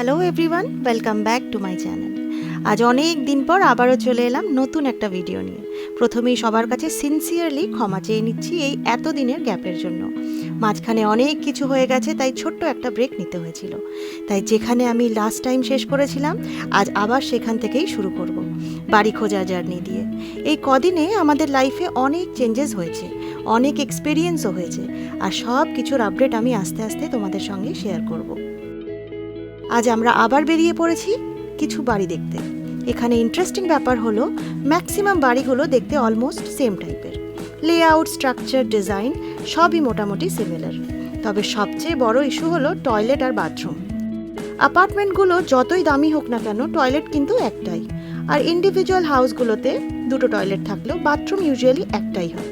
Hello everyone, welcome back to my channel. আজ অনেক দিন পর আবারও চলে এলাম নতুন একটা ভিডিও নিয়ে। প্রথমেই সবার কাছে সিনসিয়ারলি ক্ষমা চেয়ে নিচ্ছি এই এতদিনের গ্যাপের জন্য। মাঝখানে অনেক কিছু হয়ে গেছে, তাই ছোট্ট একটা ব্রেক নিতে হয়েছিল। তাই যেখানে আমি লাস্ট টাইম শেষ করেছিলাম, আজ আবার সেখান থেকেই শুরু করব, বাড়ি খোঁজা জার্নি দিয়ে। এই কদিনে আমাদের লাইফে অনেক চেঞ্জেস হয়েছে, অনেক এক্সপিরিয়েন্সও হয়েছে, আর সব কিছুর আপডেট আমি আস্তে আস্তে তোমাদের সঙ্গে শেয়ার করব। আজ আমরা আবার বেরিয়ে পড়েছি কিছু বাড়ি দেখতে। এখানে ইন্টারেস্টিং ব্যাপার হলো ম্যাক্সিমাম বাড়িগুলো দেখতে অলমোস্ট সেম টাইপের। লেআউট, স্ট্রাকচার, ডিজাইন সবই মোটামুটি সিমিলার। তবে সবচেয়ে বড় ইস্যু হলো টয়লেট আর বাথরুম। অ্যাপার্টমেন্টগুলো যতই দামি হোক না কেন, টয়লেট কিন্তু একটাই। আর ইন্ডিভিজুয়াল হাউসগুলোতে দুটো টয়লেট থাকলেও বাথরুম ইউজুয়ালি একটাই হয়।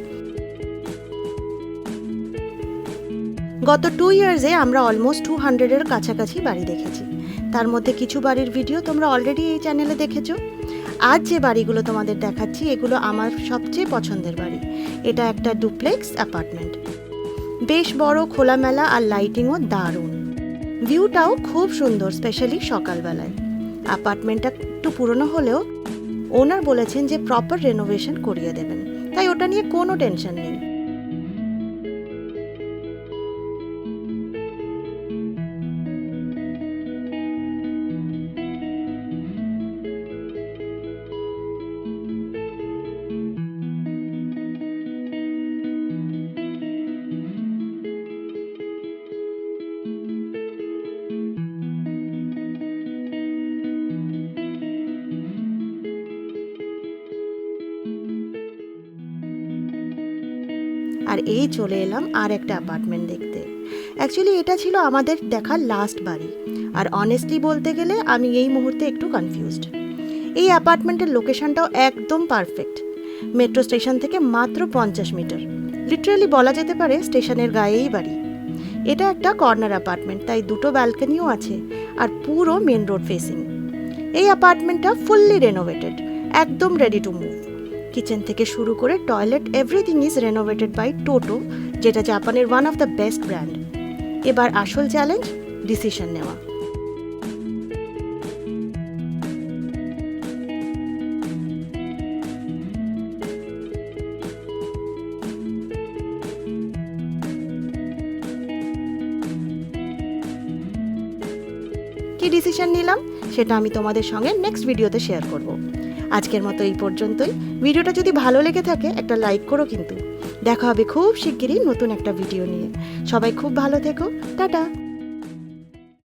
গত 2 ইয়ার্সে আমরা অলমোস্ট 200-এর কাছাকাছি বাড়ি দেখেছি। তার মধ্যে কিছু বাড়ির ভিডিও তোমরা অলরেডি এই চ্যানেলে দেখেছো। আজ যে বাড়িগুলো তোমাদের দেখাচ্ছি, এগুলো আমার সবচেয়ে পছন্দের বাড়ি। এটা একটা ডুপ্লেক্স অ্যাপার্টমেন্ট, বেশ বড়, খোলামেলা, আর লাইটিংও দারুণ। ভিউটাও খুব সুন্দর, স্পেশালি সকালবেলায়। অ্যাপার্টমেন্টটা একটু পুরনো হলেও ওনার বলেছেন যে প্রপার রেনোভেশন করিয়ে দেবেন, তাই ওটা নিয়ে কোনো টেনশন নেই। আর এই চলে এলাম আর একটা অ্যাপার্টমেন্ট দেখতে। অ্যাকচুয়ালি এটা ছিল আমাদের দেখার লাস্ট বাড়ি, আর অনেস্টলি বলতে গেলে আমি এই মুহূর্তে একটু কনফিউজড। এই অ্যাপার্টমেন্টের লোকেশনটাও একদম পারফেক্ট। মেট্রো স্টেশন থেকে মাত্র 50 মিটার, লিটারালি বলা যেতে পারে স্টেশনের গায়েই বাড়ি। এটা একটা কর্নার অ্যাপার্টমেন্ট, তাই দুটো ব্যালকনিও আছে, আর পুরো মেন রোড ফেসিং। এই অ্যাপার্টমেন্টটা ফুললি রেনোভেটেড, একদম রেডি টু মুভ। কিচেন থেকে শুরু করে toilet, everything is renovated by TOTO, যেটা জাপানের one of the best brand. এবার আসল চ্যালেঞ্জ, ডিসিশন নেওয়া। কি ডিসিশন নিলাম সেটা আমি তোমাদের সঙ্গে নেক্সট ভিডিওতে শেয়ার করব। আজকের মতো এই পর্যন্তই। ভিডিওটা যদি ভালো লেগে থাকে একটা লাইক করো কিন্তু। দেখা হবে খুব শিগগিরই নতুন একটা ভিডিও নিয়ে। সবাই খুব ভালো থেকো, টাটা।